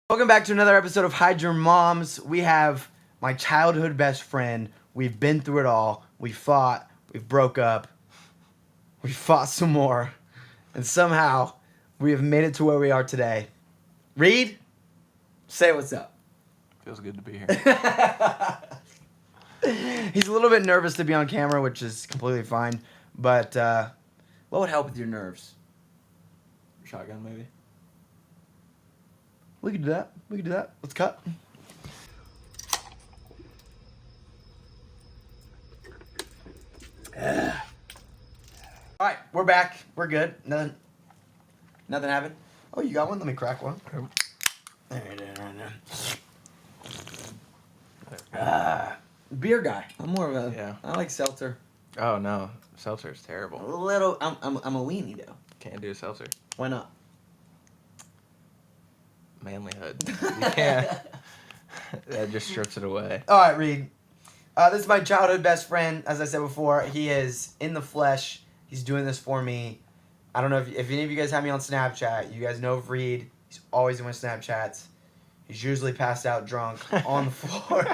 Welcome back to another episode of Hide Your Moms. We have my childhood best friend. We've been through it all. We fought. We broke up. We fought some more. And somehow we have made it to where we are today. Reed, say what's up. Feels good to be here. He's a little bit nervous to be on camera, which is completely fine. But what would help with your nerves? Shotgun, maybe? We can do that. Let's cut. All right, we're back. We're good. Nothing happened. Oh, you got one? Let me crack one. There it is right there. Beer guy. I'm more of a. Yeah. I like seltzer. Oh, no. Seltzer's A terrible. little. I'm a weenie though. Can't do seltzer. Why not? Manlyhood. You can't. That just strips it away. All right, Reed. This is my childhood best friend. As I said before, he is in the flesh. He's doing this for me. I don't know if any of you guys have me on Snapchat. You guys know of Reed. He's always doing Snapchats. He's usually passed out drunk on the floor.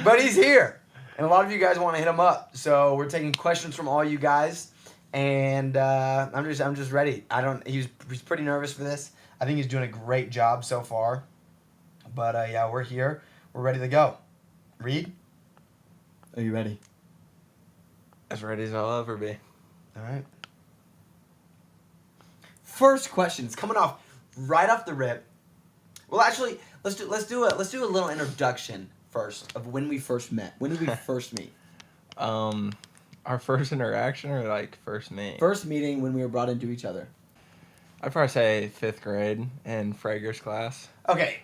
But he's here. And a lot of you guys want to hit him up. So we're taking questions from all you guys. And I'm just ready. He's pretty nervous for this. I think he's doing a great job so far. But yeah, we're here. We're ready to go. Reed? Are you ready? As ready as I'll ever be. All right. First question. It's coming off right off the rip. Well, actually, let's do a little introduction first of when we first met. When did we first meet? Our first interaction or like first meet? First meeting when we were brought into each other. I'd probably say 5th grade in Frager's class. Okay,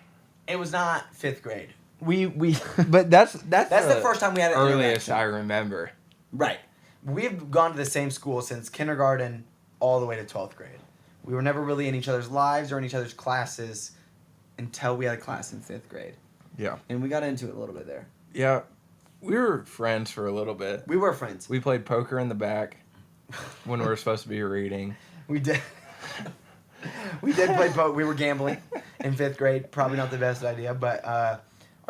it was not 5th grade. But that's the first time we had an earliest interaction. I remember. Right. We've gone to the same school since kindergarten all the way to 12th grade. We were never really in each other's lives or in each other's classes until we had a class in 5th grade. Yeah. And we got into it a little bit there. Yeah. We were friends for a little bit. We were friends. We played poker in the back when we were supposed to be reading. We did. We did play poker. We were gambling in 5th grade. Probably not the best idea, but our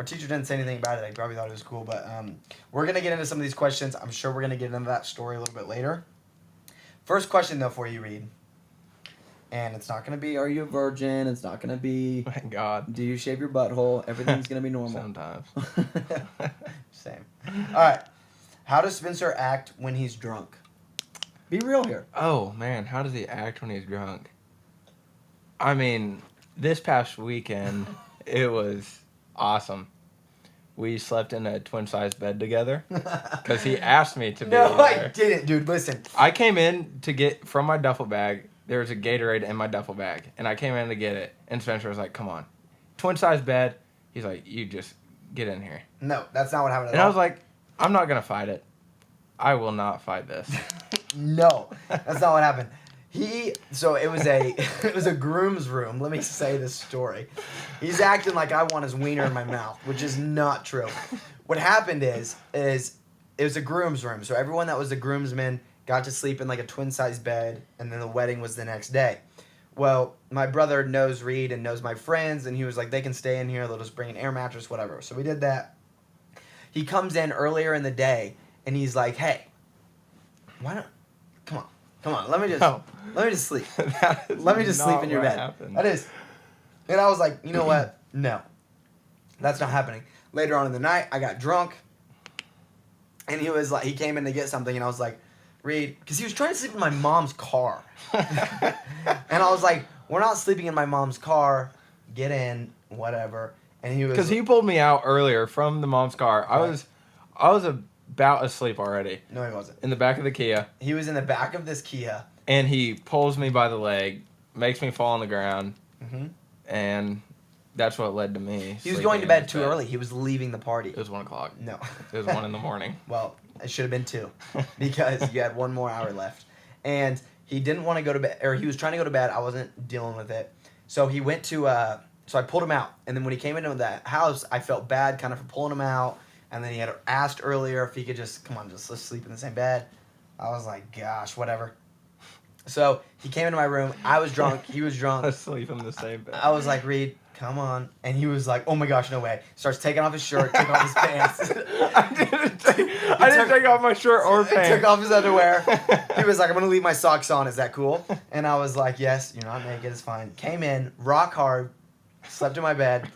teacher didn't say anything about it. I probably thought it was cool. But we're going to get into some of these questions. I'm sure we're going to get into that story a little bit later. First question, though, for you, Reed. And it's not going to be, are you a virgin? It's not going to be, Thank God. do you shave your butthole? Everything's going to be normal. Sometimes. Same. All right. How does Spencer act when he's drunk? Be real here. Oh, man. How does he act when he's drunk? I mean, this past weekend, it was awesome. We slept in a twin-size bed together because he asked me to be No, there. I didn't, dude. Listen. I came in to get from my duffel bag. There was a Gatorade in my duffel bag, and I came in to get it. And Spencer was like, "Come on, twin-size bed." He's like, "You just get in here." No, that's not what happened at And all. I was like, "I'm not gonna fight it. I will not fight this." No, that's not what happened. So it was a groom's room. Let me say this story. He's acting like I want his wiener in my mouth, which is not true. What happened is it was a groom's room. So everyone that was the groomsmen got to sleep in like a twin-size bed, and then the wedding was the next day. Well, my brother knows Reed and knows my friends, and he was like, they can stay in here. They'll just bring an air mattress, whatever. So we did that. He comes in earlier in the day, and he's like, hey, why don't, come on, let me just sleep. Let me just sleep in your bed. Happened. That is. And I was like, you know what? No. That's not happening. Later on in the night, I got drunk. And he came in to get something, and I was like, Reed, because he was trying to sleep in my mom's car. And I was like, we're not sleeping in my mom's car. Get in, whatever. And he was. Because he pulled me out earlier from the mom's car. Right. I was about asleep already. No, he wasn't. In the back of the Kia. He was in the back of this Kia. And he pulls me by the leg, makes me fall on the ground, and that's what led to me. He was going to bed too early. He was leaving the party. It was 1 o'clock. No. It was 1 in the morning. Well, it should have been 2 because you had 1 more hour left. And he didn't want to go to bed, or he was trying to go to bed. I wasn't dealing with it. So he went to, so I pulled him out. And then when he came into that house, I felt bad kind of for pulling him out. And then he had asked earlier if he could just, come on, let's sleep in the same bed. I was like, gosh, whatever. So he came into my room. I was drunk. He was drunk. Asleep in the same bed. I was like, Reed, come on. And he was like, oh my gosh, no way. Starts taking off his shirt, taking off his pants. I didn't take off my shirt or pants. Took off his underwear. He was like, I'm going to leave my socks on. Is that cool? And I was like, yes, you're not naked. It's fine. Came in, rock hard, slept in my bed,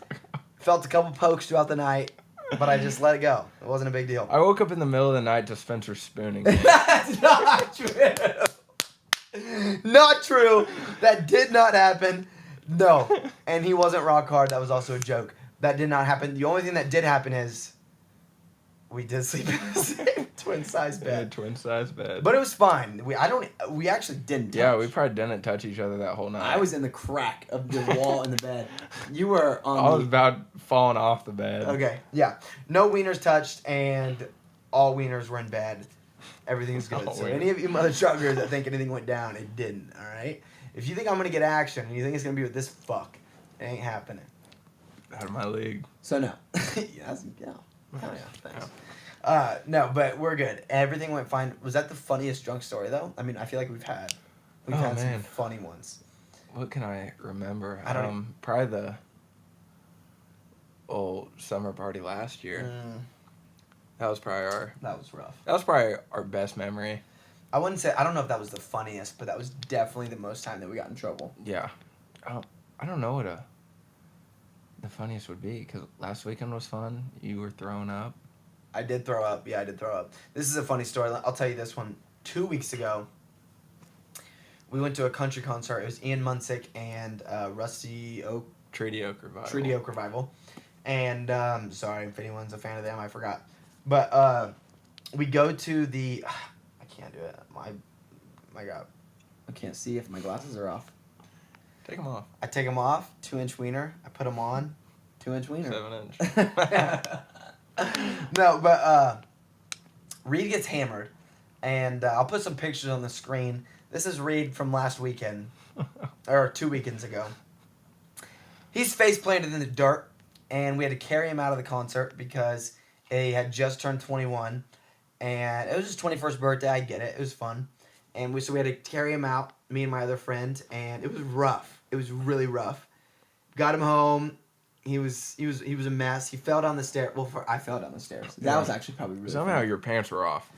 felt a couple pokes throughout the night, but I just let it go. It wasn't a big deal. I woke up in the middle of the night to Spencer spooning me. That's not true. Not true. That did not happen. No. And he wasn't rock hard. That was also a joke. That did not happen. The only thing that did happen is we did sleep in the same twin-size bed. Twin-size bed. But it was fine. We actually didn't touch. Yeah, we probably didn't touch each other that whole night. I was in the crack of the wall in the bed. You were on I was about falling off the bed. Okay. Yeah. No wieners touched, and all wieners were in bed. Everything's good. Oh, so weird. any of you mother truckers that think anything went down, it didn't. All right. If you think I'm gonna get action and you think it's gonna be with this fuck, it ain't happening. Out of my league. So no. Yes. Yeah. Hell yeah. Thanks. No, but we're good. Everything went fine. Was that the funniest drunk story though? I mean, I feel like we've had Oh, some man. funny ones. What can I remember? I don't- Probably the old summer party last year. That was probably That was rough. our best memory. I wouldn't say. I don't know if that was the funniest, but that was definitely the most time that we got in trouble. Yeah. I don't know what the funniest would be, because last weekend was fun. You were throwing up. I did throw up. Yeah, I did throw up. This is a funny story. I'll tell you this one. 2 weeks ago, we went to a country concert. It was Ian Munsick and Rusty Oak, Treaty Oak Revival. Treaty Oak Revival. And, sorry if anyone's a fan of them, I forgot. But we go to the... I can't do it. My God. I can't see if my glasses are off. Take them off. I take them off, 2-inch wiener. I put them on, 2-inch wiener. 7-inch. No, but Reed gets hammered, and I'll put some pictures on the screen. This is Reed from last weekend, or 2 weekends ago. He's face planted in the dirt, and we had to carry him out of the concert because he had just turned 21, and it was his 21st birthday. I get it; it was fun, and so we had to carry him out, me and my other friend, and it was rough. It was really rough. Got him home. He was a mess. He fell down the stairs. Well, I fell down the stairs. That was actually probably really Somehow funny. your pants were off.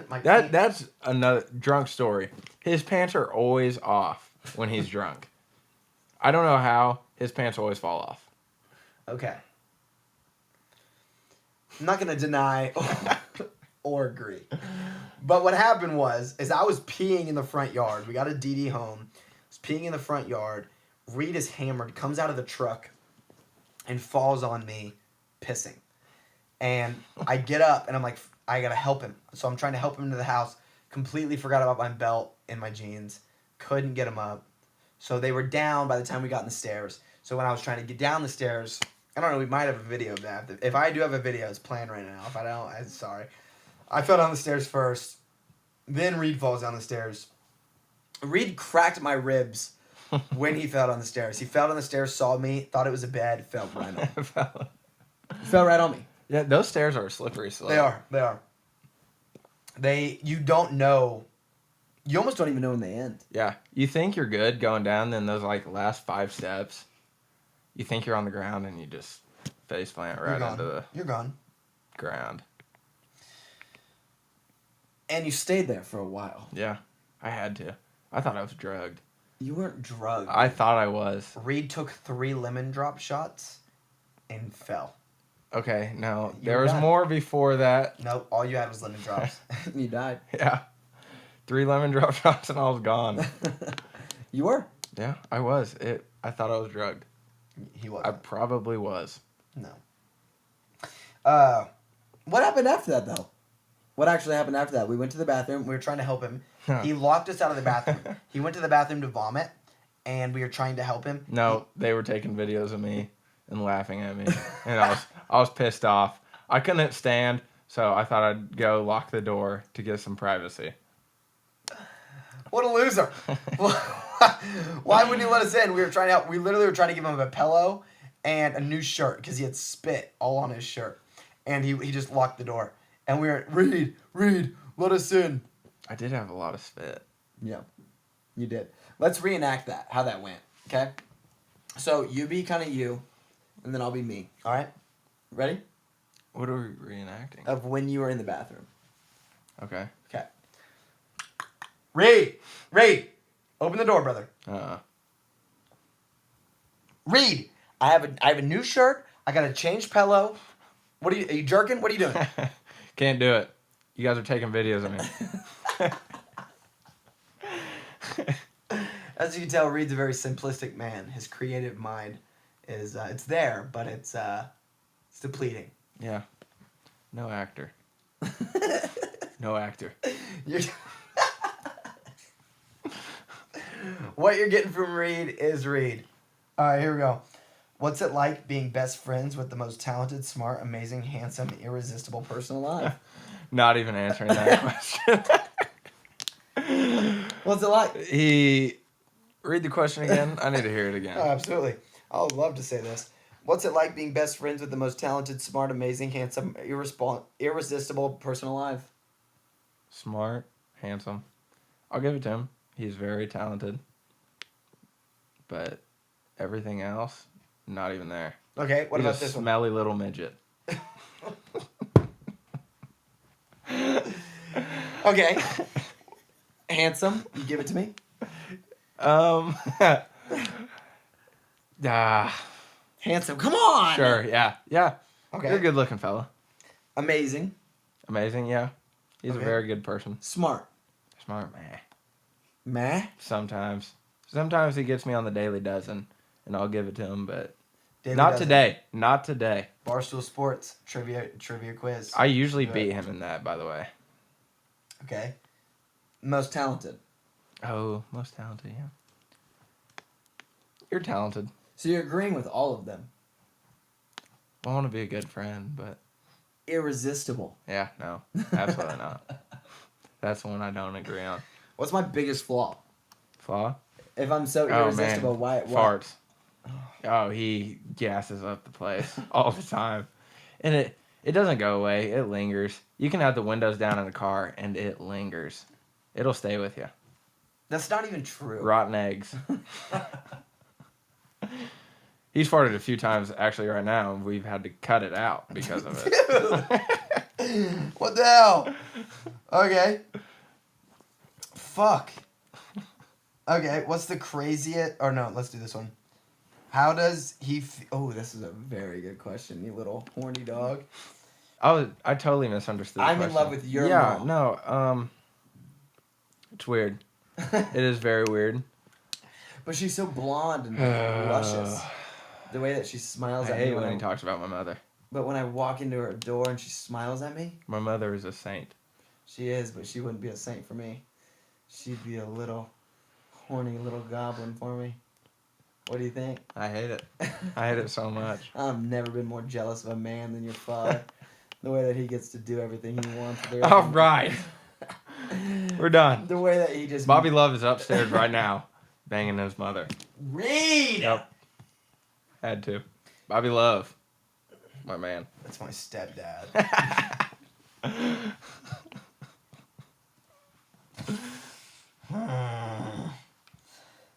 My That's another drunk story. His pants are always off when he's drunk. I don't know how. His pants always fall off. Okay. I'm not gonna deny or agree. But what happened is I was peeing in the front yard. We got a DD home. I was peeing in the front yard. Reed is hammered, comes out of the truck, and falls on me, pissing. And I get up and I'm like, I gotta help him. So I'm trying to help him into the house. Completely forgot about my belt and my jeans. Couldn't get him up. So they were down by the time we got in the stairs. So when I was trying to get down the stairs, I don't know, we might have a video of that. If I do have a video, it's playing right now. If I don't, I'm sorry. I fell down the stairs first. Then Reed falls down the stairs. Reed cracked my ribs when he fell down the stairs. He fell down the stairs, saw me, thought it was a bed, fell right on me. Fell right on me. Yeah, those stairs are a slippery slope. They are. You don't know. You almost don't even know when they end. Yeah, you think you're good going down, then those last 5 steps, you think you're on the ground and you just face plant right into the You're gone. ground. And you stayed there for a while. Yeah, I had to. I thought I was drugged. You weren't drugged. I thought I was. Reed took 3 lemon drop shots and fell. Okay, no, You there were was done. more before that. Nope, all you had was lemon drops. You died. Yeah, 3 lemon drop shots and I was gone. You were. Yeah, I was. I thought I was drugged. He was. I probably was. No. What happened after that, though? What actually happened after that? We went to the bathroom. We were trying to help him. Huh. He locked us out of the bathroom. He went to the bathroom to vomit, and we were trying to help him. No, they were taking videos of me and laughing at me, and I was pissed off. I couldn't stand, so I thought I'd go lock the door to get some privacy. What a loser! Why wouldn't he let us in? We were trying to help. We literally were trying to give him a pillow and a new shirt because he had spit all on his shirt, and he just locked the door. And we were Reed, let us in. I did have a lot of spit. Yeah. You did. Let's reenact that. How that went. Okay. So you be kind of you, and then I'll be me. All right. Ready? What are we reenacting? Of when you were in the bathroom. Okay. Okay. Reed, open the door, brother. Reed, I have a new shirt. I got a changed pillow. Are you jerking? What are you doing? Can't do it. You guys are taking videos of me. As you can tell, Reed's a very simplistic man. His creative mind is it's there, but it's depleting. Yeah. No actor. No actor. What you're getting from Reed is Reed. All right, here we go. What's it like being best friends with the most talented, smart, amazing, handsome, irresistible person alive? Not even answering that question. What's it like? Read the question again. I need to hear it again. Oh, absolutely. I would love to say this. What's it like being best friends with the most talented, smart, amazing, handsome, irresistible person alive? Smart, handsome. I'll give it to him. He's very talented. But everything else, not even there. Okay, what He's about a this one? smelly little midget. Okay. Handsome, you give it to me? Handsome, come on! Sure, yeah. Okay. You're a good looking fella. Amazing. Amazing, yeah. He's Okay. a very good person. Smart. Smart, man. Meh. Sometimes he gets me on the daily dozen, and I'll give it to him, but Daily not dozen. today. Not today. Barstool Sports trivia quiz. I usually Good. beat him in that, by the way. Okay. Most talented. Oh, most talented, yeah. You're talented. So you're agreeing with all of them. I want to be a good friend, but Irresistible. yeah, no, absolutely not. That's the one I don't agree on. What's my biggest flaw? Flaw? If I'm so Oh, irresistible, man. why? Farts. Oh, he gasses up the place all the time. And it doesn't go away. It lingers. You can have the windows down in a car, and it lingers. It'll stay with you. That's not even true. Rotten eggs. He's farted a few times, actually, right now, and we've had to cut it out because of it. Dude. What the hell? Okay. Fuck. Okay, what's the craziest... Or no, let's do this one. How does he... Oh, this is a very good question, you little horny dog. I totally misunderstood the I'm in question. love with your Yeah, mom. no, it's weird. It is very weird. But she's so blonde and luscious. The way that she smiles I at hate me when he talks about my mother. But when I walk into her door and she smiles at me, My mother is a saint. she is, but she wouldn't be a saint for me. She'd be a little horny little goblin for me. What do you think? I hate it. I hate it so much. I've never been more jealous of a man than your father. The way that he gets to do everything he wants. All right. We're done. The way that he just... Bobby Love is upstairs right now, banging his mother. Reed! Yep. Had to. Bobby Love. My man. That's my stepdad.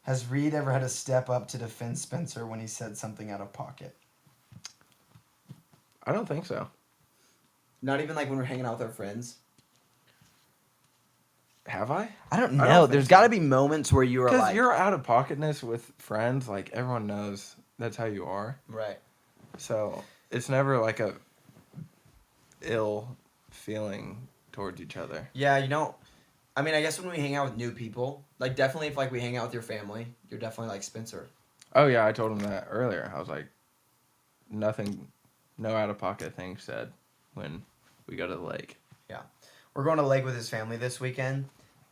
Has Reed ever had to step up to defend Spencer when he said something out of pocket? I don't think so. Not even like when we're hanging out with our friends. Have I? I don't I know. don't think There's so. got to be moments where you are Because like... you're out of pocketness with friends. Like, everyone knows that's how you are. Right. So, it's never like a ill feeling towards each other. Yeah, you know... I mean, I guess when we hang out with new people, like definitely if like we hang out with your family, you're definitely like Spencer. Oh, yeah, I told him that earlier. I was like, nothing, no out-of-pocket things said when we go to the lake. Yeah. We're going to the lake with his family this weekend,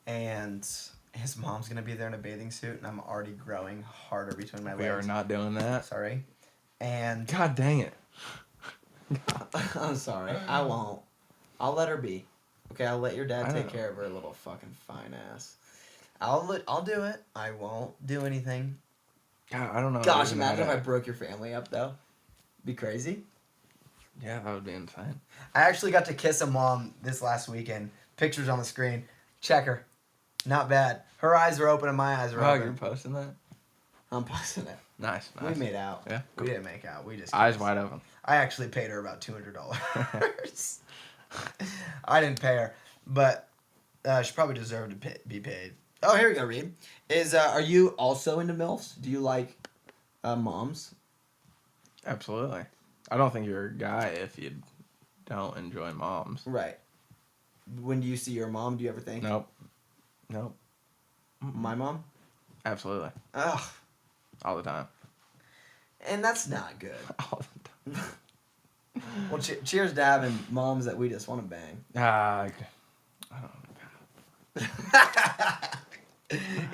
and his mom's going to be there in a bathing suit, and I'm already growing harder between my We are legs. not doing that. Sorry. And... God dang it. I'm sorry. I won't. I'll let her be. Okay, I'll let your dad I take know. care of her little fucking fine ass. I'll do it. I won't do anything. God, I don't know. Gosh, even imagine if how I to- broke your family up, though. Be crazy. Yeah, that would be insane. I actually got to kiss a mom this last weekend. Pictures on the screen. Check her. Not bad. Her eyes are open and my eyes are Oh, open. you're posting that? I'm posting it. Nice. We made out. Yeah. We didn't make out. We just Eyes kissed. wide open. I actually paid her about $200. I didn't pay her, but she probably deserved to be paid. Oh, here we go, Reed. Are you also into MILFs? Do you like moms? Absolutely. I don't think you're a guy if you don't enjoy moms. Right. When do you see your mom, do you ever think? Nope. My mom? Absolutely. Ugh. All the time. And that's not good. All the time. Well, cheers to having moms that we just want to bang. I don't know.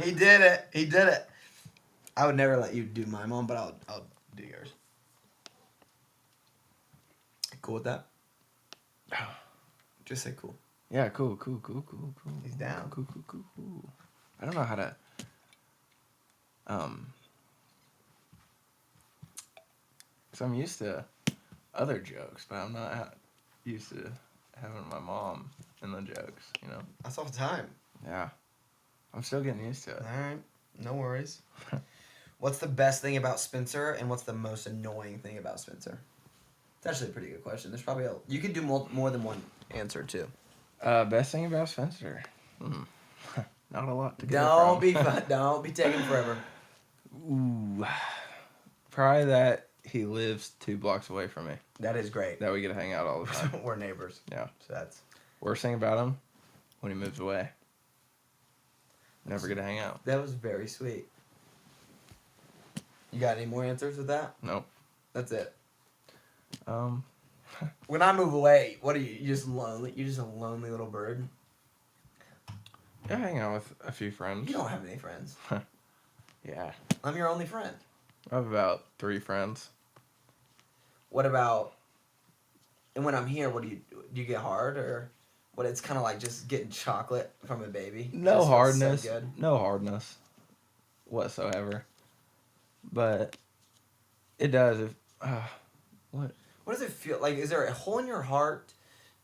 He did it. He did it. I would never let you do my mom, but I'll do yours. Cool with that? Just say cool. Yeah, cool. He's down. Cool. I don't know how to so I'm used to other jokes, but I'm not used to having my mom in the jokes, you know? That's all the time. Yeah. I'm still getting used to it. Alright. No worries. What's the best thing about Spencer, and what's the most annoying thing about Spencer? It's actually a pretty good question. There's probably you could do more than one answer, too. Best thing about Spencer? Not a lot to go Don't from. be fun. Don't be taking forever. Ooh. Probably that he lives 2 blocks away from me. That is great. That we get to hang out all the time. We're neighbors. Yeah. So that's... Worst thing about him, when he moves away. Never get to hang out. That was very sweet. You got any more answers with that? Nope. That's it. Um, When I move away, what are you? You just lonely? You're just a lonely little bird? yeah, I hang out with a few friends. You don't have any friends. Yeah. I'm your only friend. I have about 3 friends. What about... And when I'm here, what do you get hard, or what? It's kind of like just getting chocolate from a baby. No Just feels hardness. So good. No hardness whatsoever. But it does. If what? What does it feel like? Is there a hole in your heart?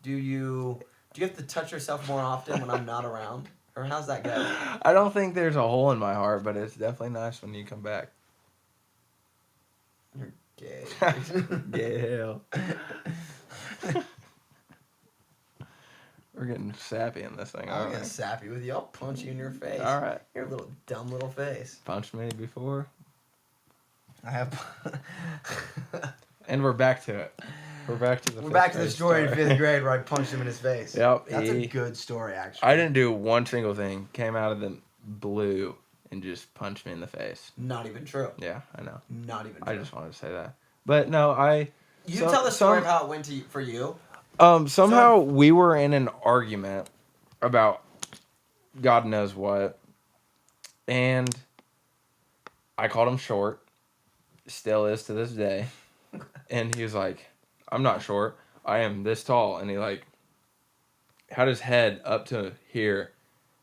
Do you have to touch yourself more often when I'm not around, or how's that go? I don't think there's a hole in my heart, but it's definitely nice when you come back. You're gay. Yeah. We're getting sappy in this thing, I'll aren't get we? sappy with you. I'll punch you in your face. All right. Your little dumb little face. Punched me before. I have. And we're back to it. We're back to the We're back to the grade story in 5th grade where I punched him in his face. Yep. That's a good story, actually. I didn't do one single thing. Came out of the blue and just punched me in the face. Not even true. Yeah, I know. Not even true. I just wanted to say that. But no, You tell the story of how it went for you. somehow we were in an argument about God knows what. And I called him short. Still is to this day. And he was like, I'm not short. I am this tall. And he had his head up to here.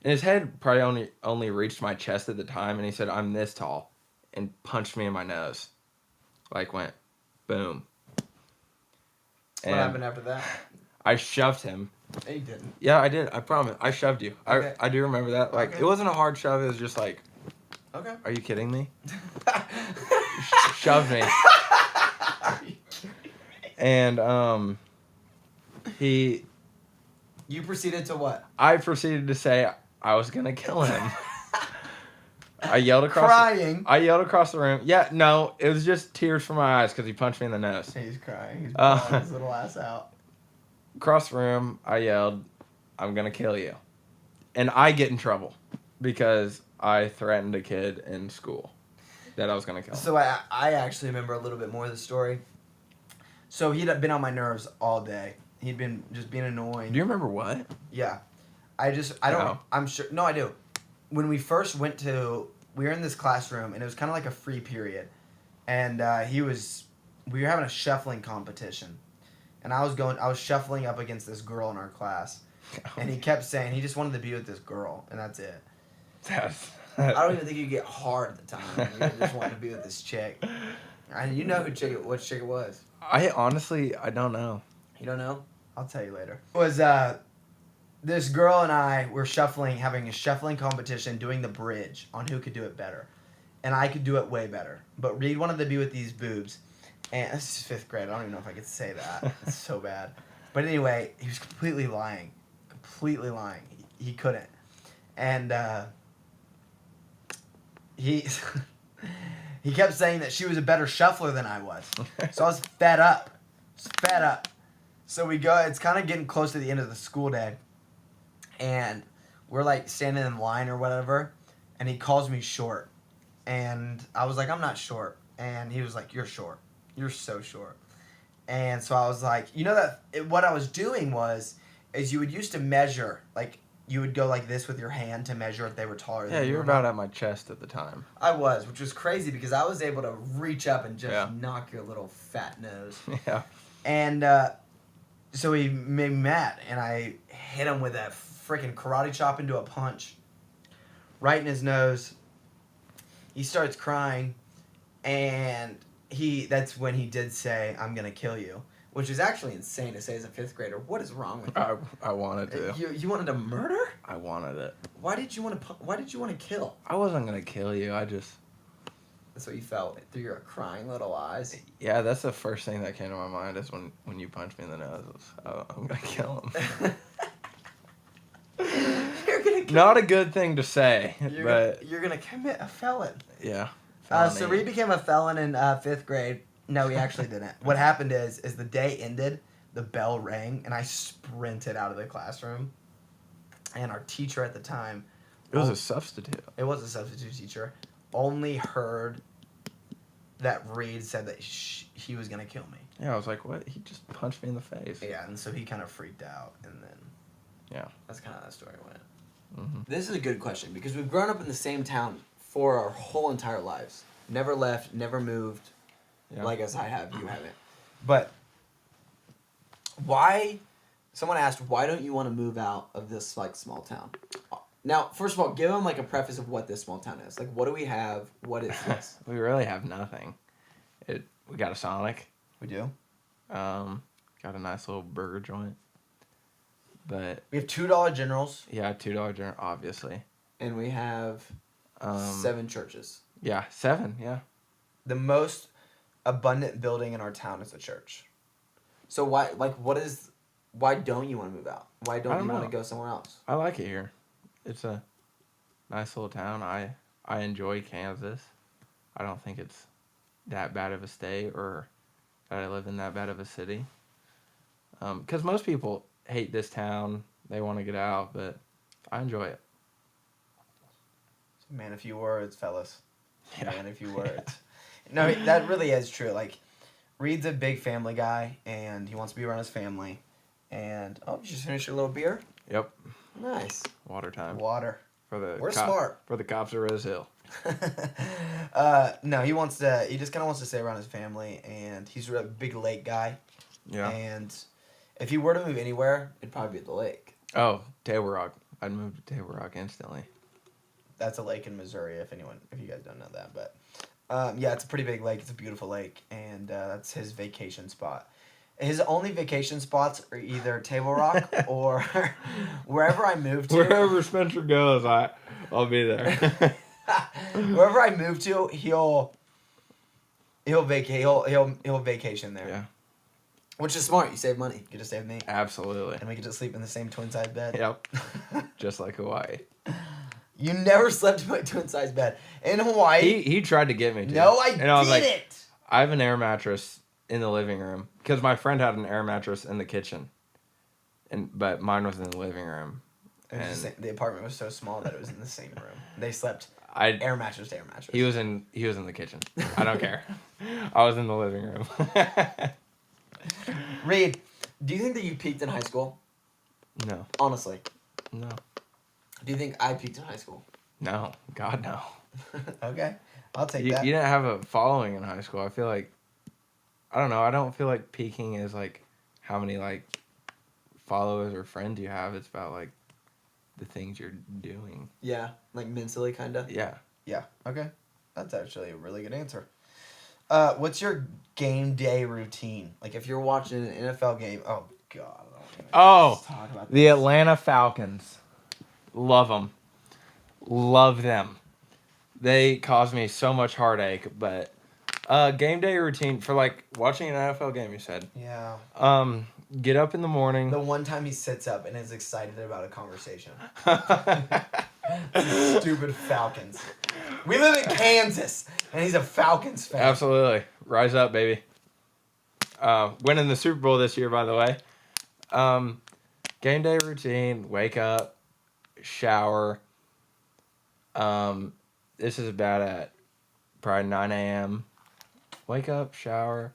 And his head probably only reached my chest at the time. And he said, I'm this tall. And punched me in my nose. Went boom. What happened after that? I shoved him. No, you didn't. Yeah, I did. I promise. I shoved you. Okay. I do remember that. Okay. It wasn't a hard shove. It was just Okay. are you kidding me? Shoved me. And he... You proceeded to what? I proceeded to say I was going to kill him. I yelled across... Crying. I yelled across the room. Yeah, no, it was just tears from my eyes because he punched me in the nose. He's crying. He's bawling his little ass out. Across the room, I yelled, I'm going to kill you. And I get in trouble because I threatened a kid in school that I was going to kill him. So I actually remember a little bit more of the story. So he'd been on my nerves all day. He'd been just being annoying. Do you remember what? Yeah. I don't, No. I'm sure, no, I do. When we first we were in this classroom, and it was kind of like a free period. And we were having a shuffling competition. And I was shuffling up against this girl in our class. And he kept saying he just wanted to be with this girl, and that's it. I don't even think you get hard at the time. You just wanted to be with this chick. And you know what chick it was. I honestly, I don't know. You don't know? I'll tell you later. It was this girl and I were having a shuffling competition, doing the bridge on who could do it better, and I could do it way better. But Reed wanted to be with these boobs, and this is 5th grade. I don't even know if I could say that. It's so bad. But anyway, he was completely lying. He couldn't, and he he kept saying that she was a better shuffler than I was. So I was fed up. So we go. It's kind of getting close to the end of the school day, and we're like standing in line or whatever, and he calls me short, and I was like, I'm not short, and he was like, you're short, you're so short, and so I was like, what I was doing is you would used to measure, like you would go like this with your hand to measure if they were taller than you. Yeah, you were or not. about at my chest at the time. I was, which was crazy because I was able to reach up and just Yeah. knock your little fat nose. Yeah. And so he made me mad, and I hit him with that freaking karate chop into a punch, right in his nose. He starts crying, and that's when he did say, "I'm gonna kill you," which is actually insane to say as a 5th grader. What is wrong with you? I wanted to. You wanted to murder? I wanted it. Why did you want to kill? I wasn't gonna kill you. That's what you felt through your crying little eyes. Yeah, that's the first thing that came to my mind is when you punched me in the nose. I'm gonna kill him. You're gonna kill Not a good thing to say, but you're gonna commit a felon. yeah. So felony. Reed became a felon in 5th grade. No, he actually didn't. What happened is the day ended, the bell rang, and I sprinted out of the classroom. And our teacher at the time, It was a substitute. it was a substitute teacher, only heard that Reed said that he was gonna kill me. Yeah, I was like, what? He just punched me in the face. Yeah, and so he kind of freaked out, and then Yeah. that's kind of how that story went. Mm-hmm. This is a good question because we've grown up in the same town for our whole entire lives. Never left, never moved. Yeah. Like as I have, you haven't. But why? Someone asked, why don't you want to move out of this like small town? Now, first of all, give them like a preface of what this small town is. Like, what do we have? What is this? We really have nothing. We got a Sonic. We do. Got a nice little burger joint. But We have $2 generals, yeah, $2 dinner, obviously. and we have 7 churches. Yeah, 7. Yeah. The most abundant building in our town is a church. So why don't you want to move out? Why I don't don't you want know. to go somewhere else? I like it here. It's a nice little town. I enjoy Kansas. I don't think it's that bad of a state or that I live in that bad of a city. Because most people hate this town. They want to get out, but I enjoy it. Man, a few words, fellas. Yeah. Man, a few words. No, that really is true. Like, Reed's a big family guy, and he wants to be around his family. And, you just finished your little beer? Yep. Nice. Water time. Water. We're smart. For the cops of Rose Hill. No, he just kind of wants to stay around his family, and he's a big lake guy. Yeah. And if he were to move anywhere, it'd probably be at the lake. Oh, Table Rock. I'd move to Table Rock instantly. That's a lake in Missouri, if you guys don't know that. But, yeah, it's a pretty big lake. It's a beautiful lake, and that's his vacation spot. His only vacation spots are either Table Rock or wherever I move to. Wherever Spencer goes, I'll be there. Wherever I move to, he'll vacation there. Yeah. Which is smart. You save money. You get to save me. Absolutely. And we get to sleep in the same twin size bed. Yep. Just like Hawaii. You never slept in my twin size bed. In Hawaii. He tried to get me to. No, I was like, didn't. I have an air mattress in the living room because my friend had an air mattress in the kitchen, but mine was in the living room. The apartment was so small that it was in the same room. They slept I air mattress to air mattress. He was in the kitchen. I don't care. I was in the living room. Reed, do you think that you peaked in high school? No. Honestly. No. Do you think I peaked in high school? No. God, no. Okay. I'll take You that. didn't have a following in high school. I feel like, I don't know. I don't feel like peaking is like how many like followers or friends you have. It's about like the things you're doing. Yeah. Like mentally, kind of? Yeah. Yeah. Okay. That's actually a really good answer. What's your game day routine? Like if you're watching an NFL game, oh God, I don't Oh, Let's talk about the this. Atlanta Falcons. Love them. Love them. They cause me so much heartache, but game day routine for like watching an NFL game, you said. Yeah. Get up in the morning. The one time he sits up and is excited about a conversation. Stupid Falcons. We live in Kansas, and he's a Falcons fan. Absolutely. Rise up, baby. Winning the Super Bowl this year, by the way. Game day routine, wake up, shower. This is about at probably 9 a.m. Wake up, shower,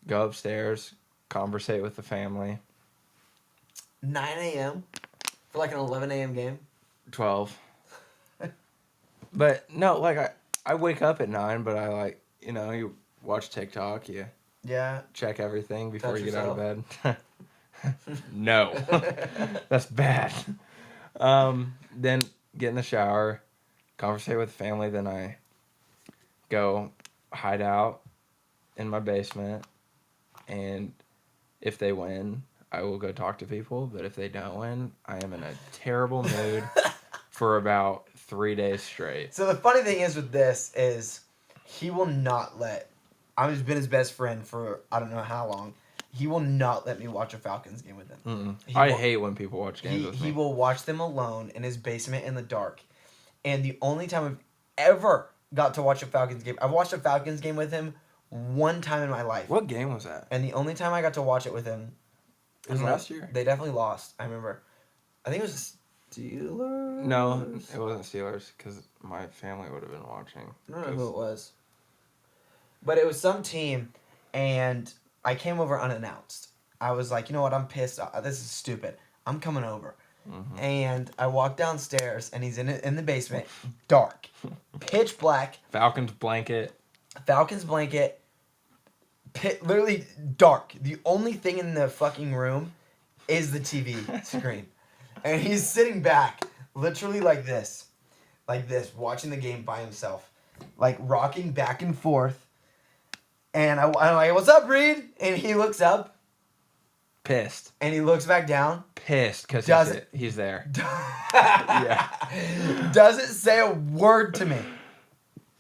go upstairs, conversate with the family. 9 a.m. for like an 11 a.m. game. 12. But no, like I wake up at 9, but I like, you watch TikTok, you Yeah. check everything before Touch you get out of yourself. bed. No. That's bad. Then get in the shower, conversate with the family, then I go hide out in my basement, and if they win, I will go talk to people, but if they don't win, I am in a terrible mood for about 3 days straight. So the funny thing is with this is he will not let. I've been his best friend for I don't know how long. He will not let me watch a Falcons game with him. I hate when people watch games with me. He will watch them alone in his basement in the dark. And the only time I've ever got to watch a Falcons game, I've watched a Falcons game with him one time in my life. What game was that? And the only time I got to watch it with him It was last year? They definitely lost. I remember. I think it was Steelers. No, it wasn't Steelers because my family would have been watching. I don't know who it was. But it was some team, and I came over unannounced. I was like, you know what? I'm pissed. This is stupid. I'm coming over. Mm-hmm. And I walk downstairs, and he's in the basement, dark, pitch black. Falcons blanket. Falcons blanket. Literally dark. The only thing in the fucking room is the TV screen. And he's sitting back, literally like this, watching the game by himself, like rocking back and forth. And I'm like, "What's up, Reed?" And he looks up, Pissed. and he looks back down. Pissed because he's there. Yeah. Doesn't say a word to me,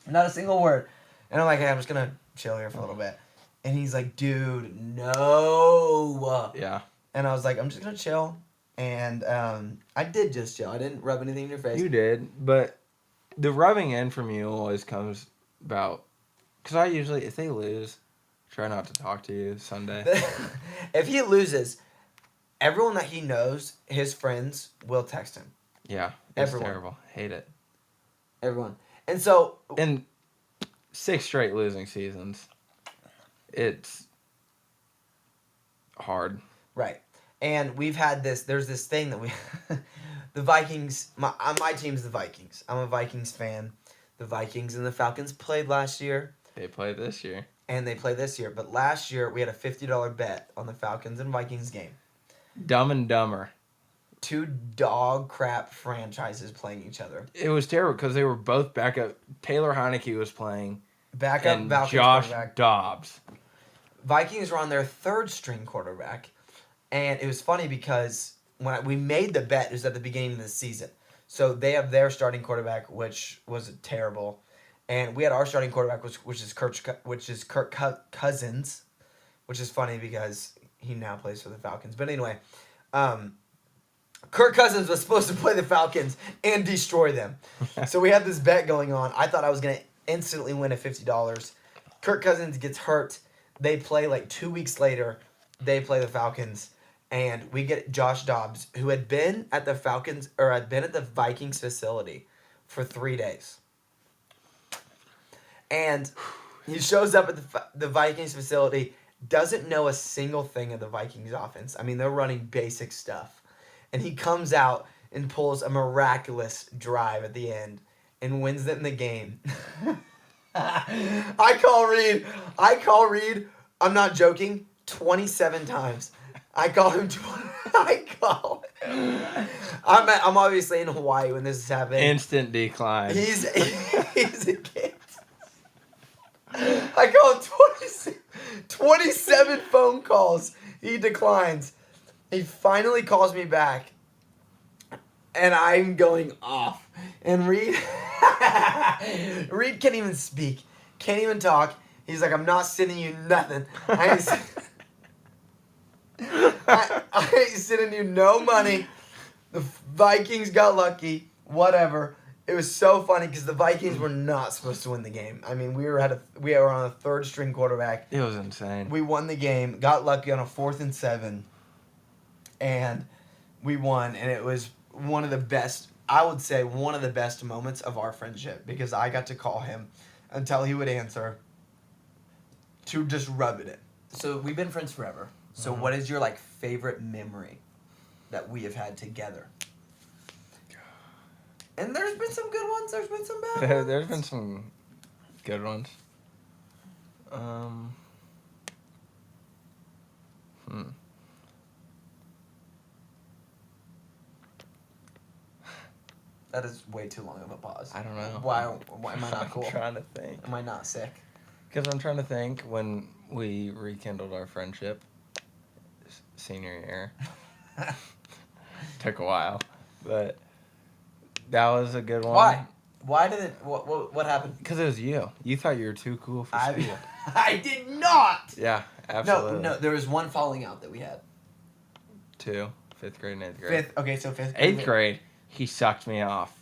not a single word. And I'm like, "Hey, I'm just gonna chill here for a little bit." And he's like, "Dude, no." Yeah. And I was like, "I'm just gonna chill." And I did just chill. I didn't rub anything in your face. You did, but the rubbing in from you always comes about, because I usually, if they lose, try not to talk to you Sunday. If he loses, everyone that he knows, his friends, will text him. Yeah, it's Everyone. terrible. Hate it. Everyone. And so... In 6 straight losing seasons, it's hard. Right. And we've had this, there's this thing that we, the Vikings, my team's the Vikings. I'm a Vikings fan. The Vikings and the Falcons played last year. They play this year. And they play this year. But last year, we had a $50 bet on the Falcons and Vikings game. Dumb and Dumber. 2 dog crap franchises playing each other. It was terrible because they were both backup. Taylor Heineke was playing. Backup and Falcons Josh quarterback. Dobbs. Vikings were on their 3rd string quarterback. And it was funny because when we made the bet, it was at the beginning of the season. So they have their starting quarterback, which was terrible. And we had our starting quarterback, which is Kirk Cousins, which is funny because he now plays for the Falcons. But anyway, Kirk Cousins was supposed to play the Falcons and destroy them. So we had this bet going on. I thought I was going to instantly win at $50. Kirk Cousins gets hurt. They play like 2 weeks later. They play the Falcons. And we get Josh Dobbs, who had been at the Falcons or had been at the Vikings facility for 3 days. And he shows up at the Vikings facility, doesn't know a single thing of the Vikings offense. I mean, they're running basic stuff. And he comes out and pulls a miraculous drive at the end and wins them the game. I call Reed, I'm not joking, 27 times. I call him. I'm obviously in Hawaii when this is happening. Instant decline. He's a kid. I call him 27 phone calls. He declines. He finally calls me back, and I'm going off. And Reed, Reed can't even speak, can't even talk. He's like, I'm not sending you nothing. I ain't sending you no money. The Vikings got lucky. Whatever. It was so funny because the Vikings were not supposed to win the game. I mean, we were on a third string quarterback. It was insane. We won the game. Got lucky on a 4th and 7, and we won. And it was one of the best. I would say one of the best moments of our friendship because I got to call him until he would answer to just rub it in. So we've been friends forever. So what is your favorite memory that we have had together? And there's been some good ones. There's been some bad ones. There's been some good ones. That is way too long of a pause. I don't know. Why am I not cool? I'm trying to think. Am I not sick? Because I'm trying to think when we rekindled our friendship senior year. Took a while, but that was a good one. Why? Why did it? What happened? Because it was you. You thought you were too cool for school. I did not. Yeah, absolutely. No. There was one falling out that we had. 2, 5th grade and 8th grade. Fifth. Okay, so 5th grade. 8th grade, he sucked me off.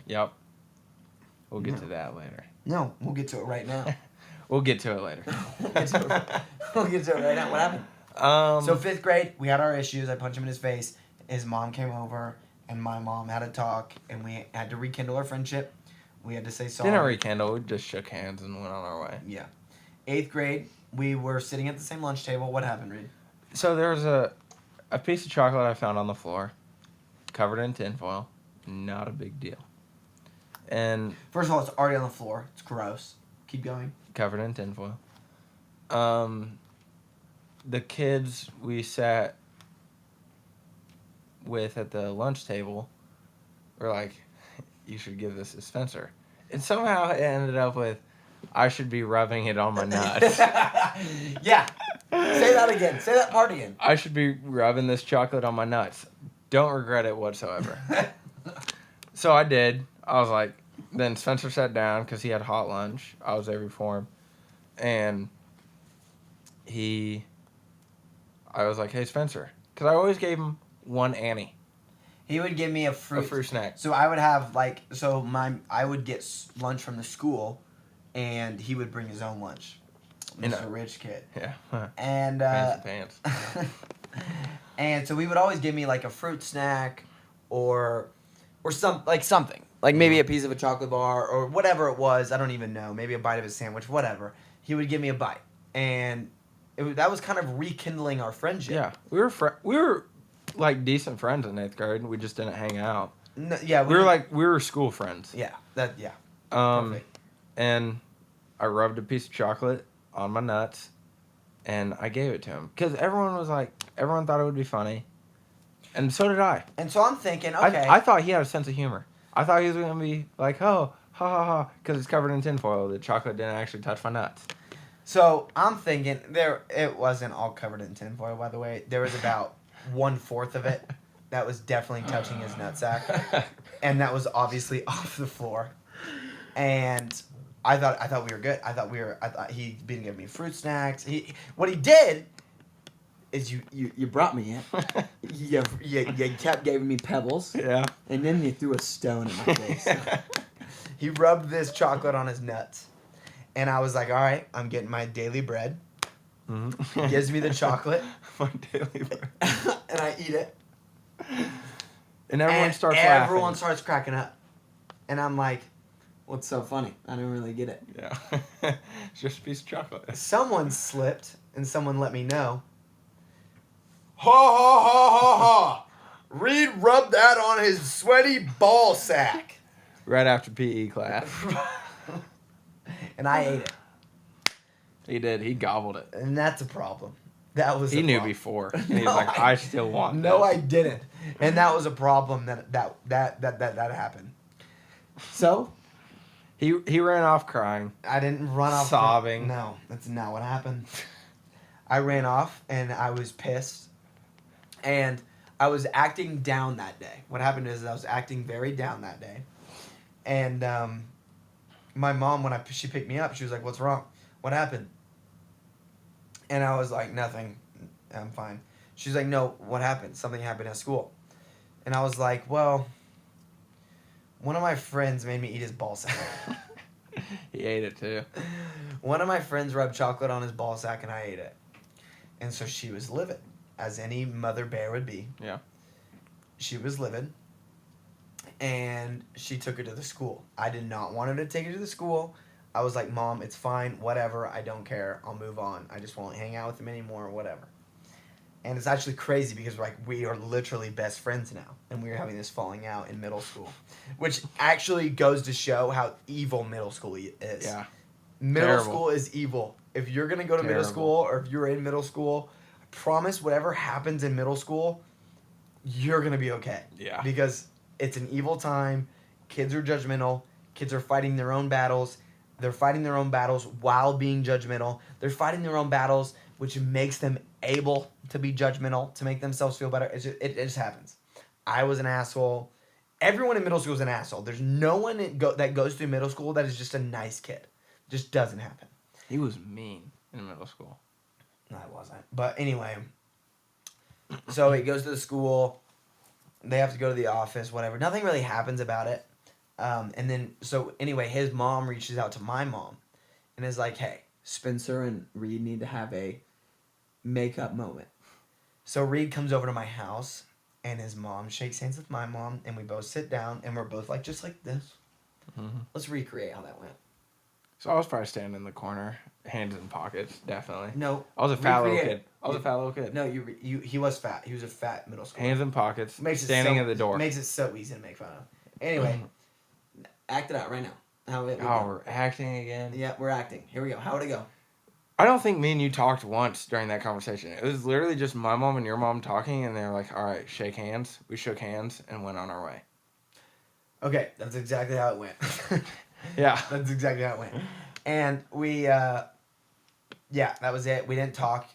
Yep. We'll get to that later. No, we'll get to it right now. We'll get to it later. We'll get to it right now. What happened? So 5th grade, we had our issues. I punched him in his face. His mom came over, and my mom had a talk, and we had to rekindle our friendship. We had to say sorry. Didn't rekindle. We just shook hands and went on our way. Yeah. 8th grade, we were sitting at the same lunch table. What happened, Reed? So there was a piece of chocolate I found on the floor, covered in tinfoil. Not a big deal. And First of all, it's already on the floor. It's gross. Keep going. covered in tinfoil. The kids we sat with at the lunch table were like, you should give this to Spencer. And somehow it ended up with, I should be rubbing it on my nuts. Yeah. Say that again. Say that part again. I should be rubbing this chocolate on my nuts. Don't regret it whatsoever. So I did. I was like, then Spencer sat down because he had hot lunch. I was there before him. And I was like, hey, Spencer. Because I always gave him one Annie. He would give me a fruit snack. So I would have I would get lunch from the school, and he would bring his own lunch. Mr. Rich kid. Yeah. And Pants. and so he would always give me a fruit snack, or something maybe a piece of a chocolate bar or whatever it was. I don't even know. Maybe a bite of a sandwich. Whatever. He would give me a bite, and that was kind of rekindling our friendship. Yeah, we were decent friends in 8th grade. We just didn't hang out. No, yeah, we were school friends. Yeah, yeah. Perfect. And I rubbed a piece of chocolate on my nuts, and I gave it to him because everyone thought it would be funny, and so did I. And so I'm thinking, okay, I thought he had a sense of humor. I thought he was gonna be like, oh, ha ha ha, because it's covered in tinfoil. The chocolate didn't actually touch my nuts. So I'm thinking it wasn't all covered in tinfoil, by the way. There was about 1/4 of it that was definitely touching his nutsack, and that was obviously off the floor. And I thought we were good. I thought he'd been giving me fruit snacks. What he did is you brought me in. you kept giving me pebbles. Yeah. And then you threw a stone in my face. He rubbed this chocolate on his nuts. And I was like, all right, I'm getting my daily bread. Mm-hmm. He gives me the chocolate. My daily bread. And I eat it. And everyone starts laughing. Everyone starts cracking up. And I'm like, what's so funny? I don't really get it. Yeah. It's just a piece of chocolate. Someone slipped, and someone let me know. Ha ha ha ha ha! Reed rubbed that on his sweaty ball sack. Right after PE class. And I ate it. He did. He gobbled it. And that's a problem. That was. He knew problem. before. And he was like, I still want No, this. I didn't. And that was a problem that happened. So, he ran off crying. I didn't run off sobbing. No, that's not what happened. I ran off and I was pissed. And I was acting down that day. What happened is I was acting very down that day. And my mom, when she picked me up, she was like, "What's wrong? What happened?" And I was like, "Nothing. I'm fine." She's like, "No, what happened? Something happened at school." And I was like, "Well, one of my friends made me eat his ball sack." He ate it too. One of my friends rubbed chocolate on his ball sack and I ate it. And so she was livid, as any mother bear would be. Yeah. She was livid. And she took it to the school. I did not want her to take it to the school. I was like, "Mom, it's fine, whatever, I don't care, I'll move on. I just won't hang out with him anymore, or whatever." And it's actually crazy because we are literally best friends now, and we were having this falling out in middle school, which actually goes to show how evil middle school is. Yeah. Middle Terrible. school is evil. If you're gonna go to middle Terrible. school, or if you're in middle school, I promise whatever happens in middle school, you're gonna be okay. Yeah. Because it's an evil time. Kids are judgmental. Kids are fighting their own battles. They're fighting their own battles while being judgmental. They're fighting their own battles, which makes them able to be judgmental, to make themselves feel better. It just happens. I was an asshole. Everyone in middle school is an asshole. There's no one that goes through middle school that is just a nice kid. Just doesn't happen. He was mean in middle school. No, I wasn't. But anyway, so he goes to the school. They have to go to the office, whatever. Nothing really happens about it. And then, so anyway, his mom reaches out to my mom and is like, "Hey, Spencer and Reed need to have a makeup moment." So Reed comes over to my house and his mom shakes hands with my mom and we both sit down and we're both like, just like this. Mm-hmm. Let's recreate how that went. So I was probably standing in the corner, hands in pockets, definitely. No. I was a fat little recreate- kid. I was a fat little kid. No, he was fat. He was a fat middle schooler. Hands in pockets, Makes it standing so, at the door. Makes it so easy to make fun of. Anyway, act it out right now. How it would Oh, go. we're acting again. Yeah, we're acting. Here we go. How would it go? I don't think me and you talked once during that conversation. It was literally just my mom and your mom talking, and they were like, "All right, shake hands." We shook hands and went on our way. Okay, that's exactly how it went. Yeah. That's exactly how it went. And we, that was it. We didn't talk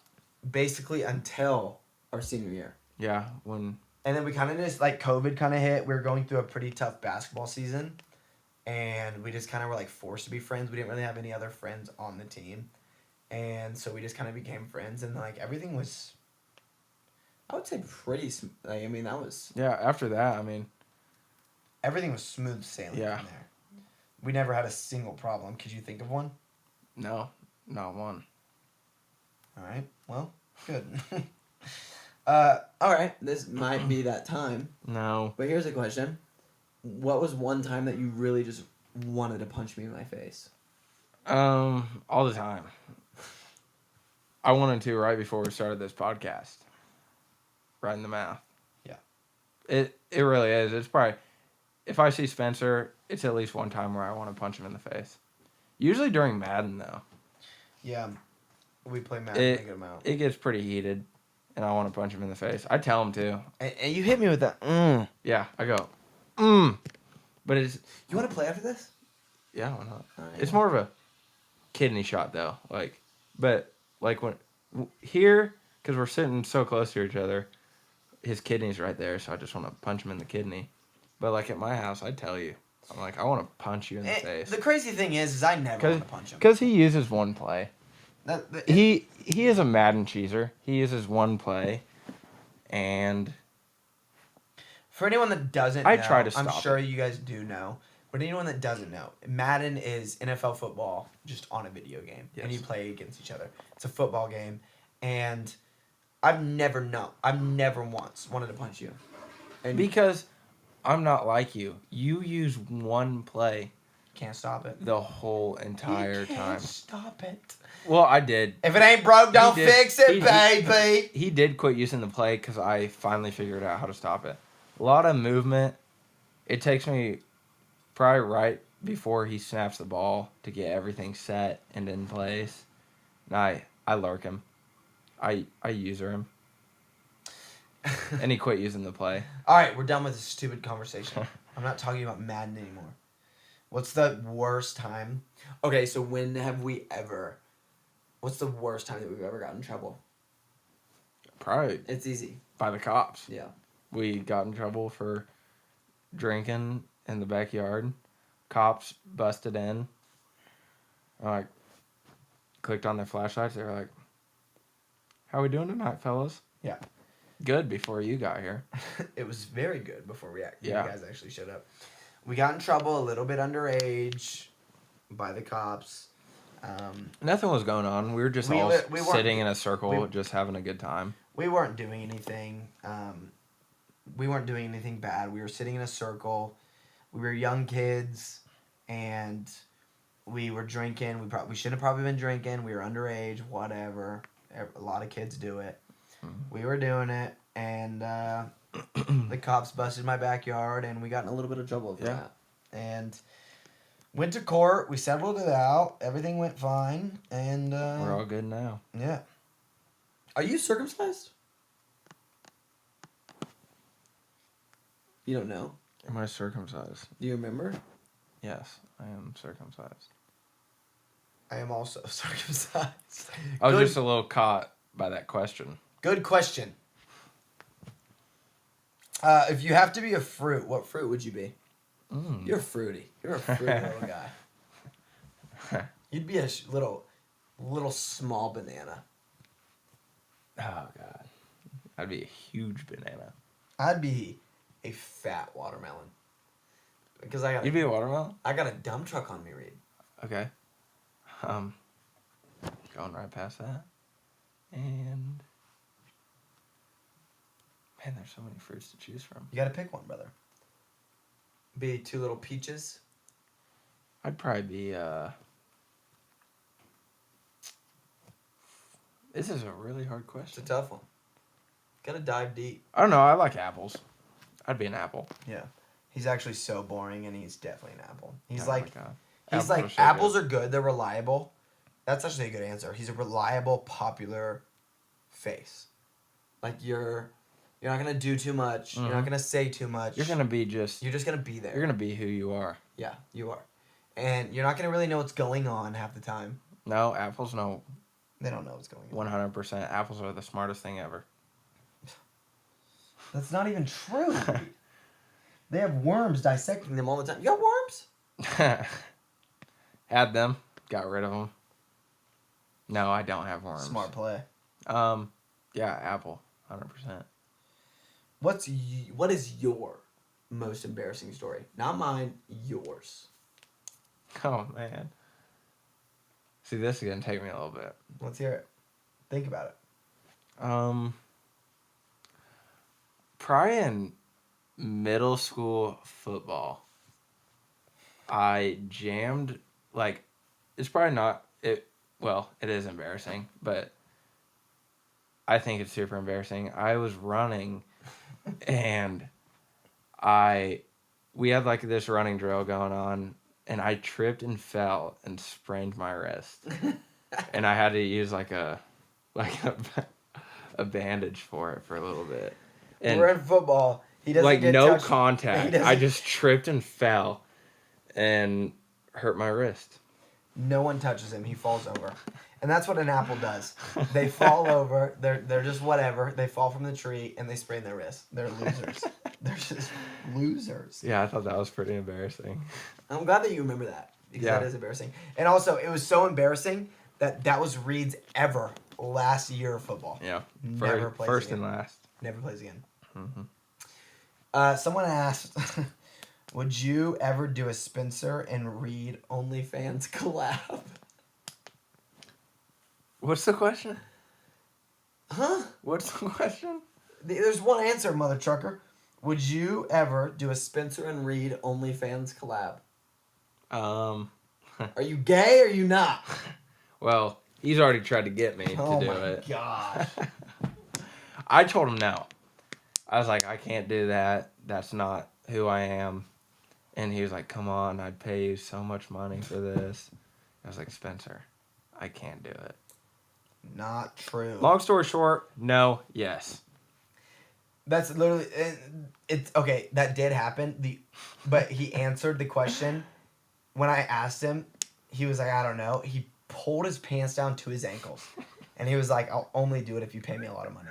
basically until our senior year. Yeah, when... And then we kind of just, like, COVID kind of hit. We were going through a pretty tough basketball season. And we just kind of were, like, forced to be friends. We didn't really have any other friends on the team. And so we just kind of became friends. And, like, everything was, I would say, pretty, like, I mean, that was... Yeah, after that, I mean... Everything was smooth sailing Yeah. from there. We never had a single problem. Could you think of one? No, not one. All right. Well, good. All right. This might be that time. No. But here's a question. What was one time that you really just wanted to punch me in my face? All the time. I wanted to right before we started this podcast. Right in the mouth. Yeah. It really is. It's probably... If I see Spencer, it's at least one time where I want to punch him in the face. Usually during Madden, though. Yeah. We play Madden a good amount. It gets pretty heated, and I want to punch him in the face. I tell him to. And you hit me with that, Yeah, I go, But it's... You want to play after this? Yeah, why not? All right. It's more of a kidney shot, though. When... Here, because we're sitting so close to each other, his kidney's right there, so I just want to punch him in the kidney. But, like, at my house, I tell you. I'm like, I want to punch you in the face. The crazy thing is I never want to punch him. Because he uses one play. He is a Madden cheeser. He uses one play. And... For anyone that doesn't I know, try to I'm stop sure you guys do know. But anyone that doesn't know, Madden is NFL football just on a video game. Yes. And you play against each other. It's a football game. And I've never once wanted to punch you. And Because... I'm not like you. You use one play can't stop it. the whole entire time. Stop it. Well, I did. If it ain't broke, don't He did. fix it, He- baby. He did quit using the play because I finally figured out how to stop it. A lot of movement. It takes me probably right before he snaps the ball to get everything set and in place. And I lurk him. I user him. And he quit using the play. All right, we're done with this stupid conversation. I'm not talking about Madden anymore. What's the worst time? Okay, so when have we ever... What's the worst time that we've ever gotten in trouble? Probably It's easy. by the cops. Yeah. We got in trouble for drinking in the backyard. Cops busted in. Like, clicked on their flashlights. They were like, "How we doing tonight, fellas?" Yeah. Good before you got here. It was very good before you Yeah. guys actually showed up. We got in trouble a little bit underage by the cops. Nothing was going on. We were just We all weren't- sitting in a circle, we- just having a good time. We weren't doing anything. We weren't doing anything bad. We were sitting in a circle. We were young kids, and we were drinking. We shouldn't have probably been drinking. We were underage. Whatever. A lot of kids do it. We were doing it, and the cops busted my backyard, and we got in a little bit of trouble for that. And went to court. We settled it out. Everything went fine, and We're all good now. yeah. Are you circumcised? You don't know. Am I circumcised? Do you remember? Yes, I am circumcised. I am also circumcised. I was Good- just a little caught by that question. Good question. If you have to be a fruit, what fruit would you be? Mm. You're fruity. You're a fruity little guy. You'd be a little small banana. Oh, God. I'd be a huge banana. I'd be a fat watermelon. Because I got You'd be a watermelon? I got a dump truck on me, Reed. Okay. Going right past that. And... Man, there's so many fruits to choose from. You got to pick one, brother. Be two little peaches. I'd probably be, This is a really hard It's a question. tough one. Got to dive deep. I don't know. I like apples. I'd be an apple. Yeah. He's actually so boring, and he's definitely an apple. He's Oh my like, God. he's Apples like, are so apples good. are good. They're reliable. That's actually a good answer. He's a reliable, popular face. Like you're not gonna do too much. You're not Mhm. gonna say too much. You're gonna be just... You're just gonna be there. You're gonna be who you are. Yeah, you are. And you're not gonna really know what's going on half the time. No, apples know They don't know what's going on. 100%. Apples are the smartest thing ever. That's not even true. They have worms dissecting them all the time. You got worms? Had them. Got rid of them. No, I don't have worms. Smart play. Yeah, apple. 100%. What is your most embarrassing story? Not mine, yours. Oh, man. See, this is going to take me a little bit. Let's hear it. Think about it. Probably in middle school football, I jammed, like, it's probably not, it is embarrassing, but I think it's super embarrassing. I was running, and we had, like, this running drill going on, and I tripped and fell and sprained my wrist. And I had to use, like a bandage for it for a little bit. And We're in football. He doesn't like get no touched. He contact. doesn't- I just tripped and fell and hurt my wrist. No one touches him. He falls over. And that's what an apple does. They fall over. They're just whatever. They fall from the tree and they sprain their wrist. They're losers. They're just losers. Yeah, I thought that was pretty embarrassing. I'm glad that you remember that because Yeah. that is embarrassing. And also, it was so embarrassing that was Reed's last year of football. Yeah, Never plays first again. and last. Never plays again. Mm-hmm. Someone asked, would you ever do a Spencer and Reed OnlyFans collab? What's the question? Huh? What's the question? There's one answer, mother trucker. Would you ever do a Spencer and Reed OnlyFans collab? Are you gay or are you not? Well, he's already tried to get me to Oh do my it. gosh. I told him no. I was like, I can't do that. That's not who I am. And he was like, come on, I'd pay you so much money for this. I was like, Spencer, I can't do it. Not true. Long story short, no, yes. That's literally it's okay. That did happen. But he answered the question when I asked him. He was like, I don't know. He pulled his pants down to his ankles, And he was like, I'll only do it if you pay me a lot of money.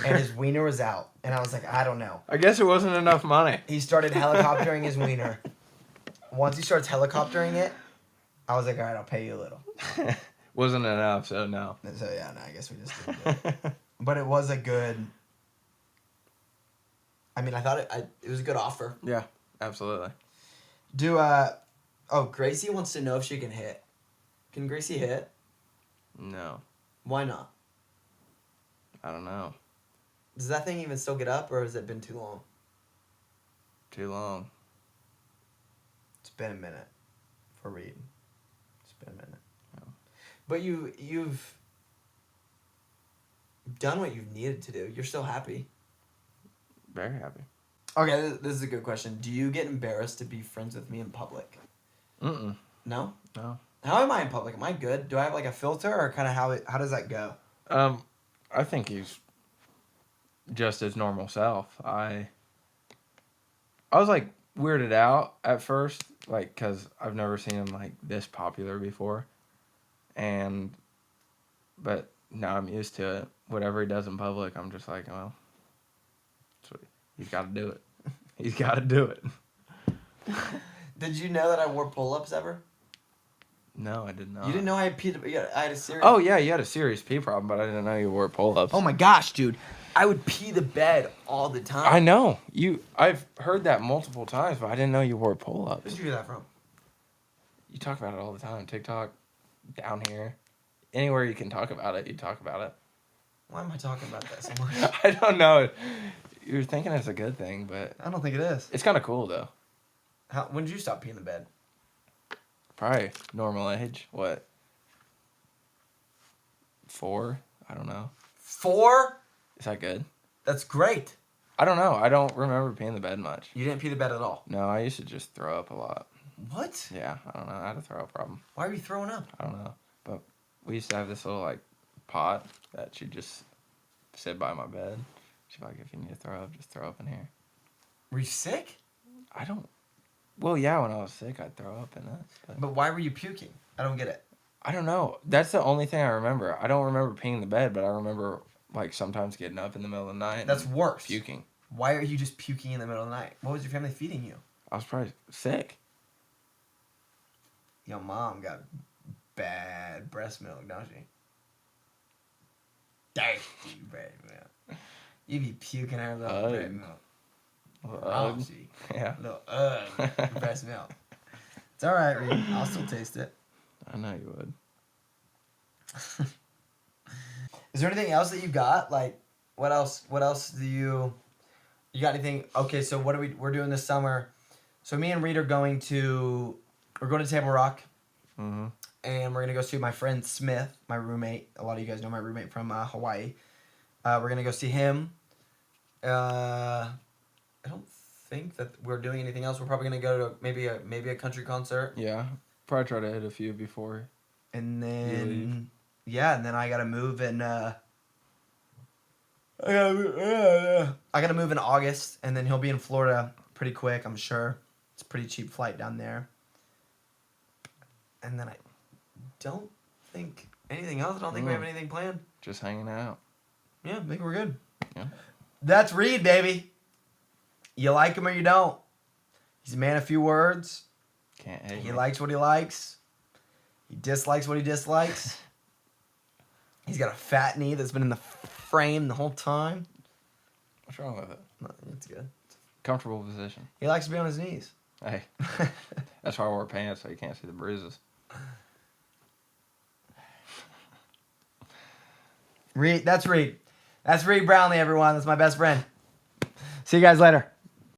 And his wiener was out. And I was like, I don't know. I guess it wasn't enough money. He started helicoptering his wiener. Once he starts helicoptering it, I was like, all right, I'll pay you a little. Wasn't enough, so no. So yeah, no, I guess we just didn't do it. But it was a good. I mean, I thought it was a good offer. Yeah, absolutely. Gracie wants to know if she can hit. Can Gracie hit? No, Why not? I don't know. Does that thing even still get up, or has it been too long? Too long. It's been a minute for Reed. It's been a minute. Yeah. But you've done what you've needed to do. You're still happy. Very happy. Okay, this is a good question. Do you get embarrassed to be friends with me in public? Mm-mm. No? No. How am I in public? Am I good? Do I have like a filter, or kind of how does that go? I think he's just his normal self. I was like weirded out at first, like, because I've never seen him like this popular before, but now I'm used to it. Whatever he does in public, I'm just like, well, he's got to do it. He's got to do it. Did you know that I wore pull-ups ever? No, I did not. You didn't know I had a serious... Oh yeah, you had a serious pee problem, but I didn't know you wore pull-ups. Oh my gosh, dude. I would pee the bed all the time. I know. I've heard that multiple times, but I didn't know you wore pull-ups. Where'd you hear that from? You talk about it all the time. TikTok, down here. Anywhere you can talk about it, you talk about it. Why am I talking about that so much? I don't know. You're thinking it's a good thing, but I don't think it is. it's kind of cool, though. When did you stop peeing the bed? Probably normal age. What? 4? I don't know. 4? Is that good? That's great. I don't know. I don't remember peeing the bed much. You didn't pee the bed at all. No, I used to just throw up a lot. What? Yeah, I don't know. I had a throw up problem. Why are you throwing up? I don't know. But we used to have this little, like, pot that she'd just sit by my bed. She'd be like, if you need to throw up, just throw up in here. Were you sick? I don't... Well, yeah, when I was sick, I'd throw up in it. But why were you puking? I don't get it. I don't know. That's the only thing I remember. I don't remember peeing the bed, but I remember, like, sometimes getting up in the middle of the night. That's and worse. Puking. Why are you just puking in the middle of the night? What was your family feeding you? I was probably sick. Your mom got bad breast milk, don't she? Dang, bread milk. You be puking her little bread milk. Oh, she. Yeah. Little breast milk. It's all right, Reed. I'll still taste it. I know you would. Is there anything else that you got? Like, what else? What else do you got anything? Okay, so what we're doing this summer? So me and Reed are going to Table Rock, Mm-hmm. and we're gonna go see my friend Smith, my roommate. A lot of you guys know my roommate from Hawaii. We're gonna go see him. I don't think that we're doing anything else. We're probably gonna go to maybe a country concert. Yeah. Probably try to hit a few before. And You then and then I gotta move in I gotta move in August, and then he'll be in Florida pretty quick, I'm sure. It's a pretty cheap flight down there. And then I don't think anything else. I don't think we have anything planned. Just hanging out. Yeah, I think we're good. Yeah. That's Reed, baby. You like him or you don't. He's a man of few words. Can't hate He me. likes what he likes. He dislikes what he dislikes. He's got a fat knee that's been in the frame the whole time. What's wrong with it? No, it's good. Comfortable position. He likes to be on his knees. Hey. That's why I wore pants so you can't see the bruises. Reed. That's Reed Brownlee, everyone. That's my best friend. See you guys later.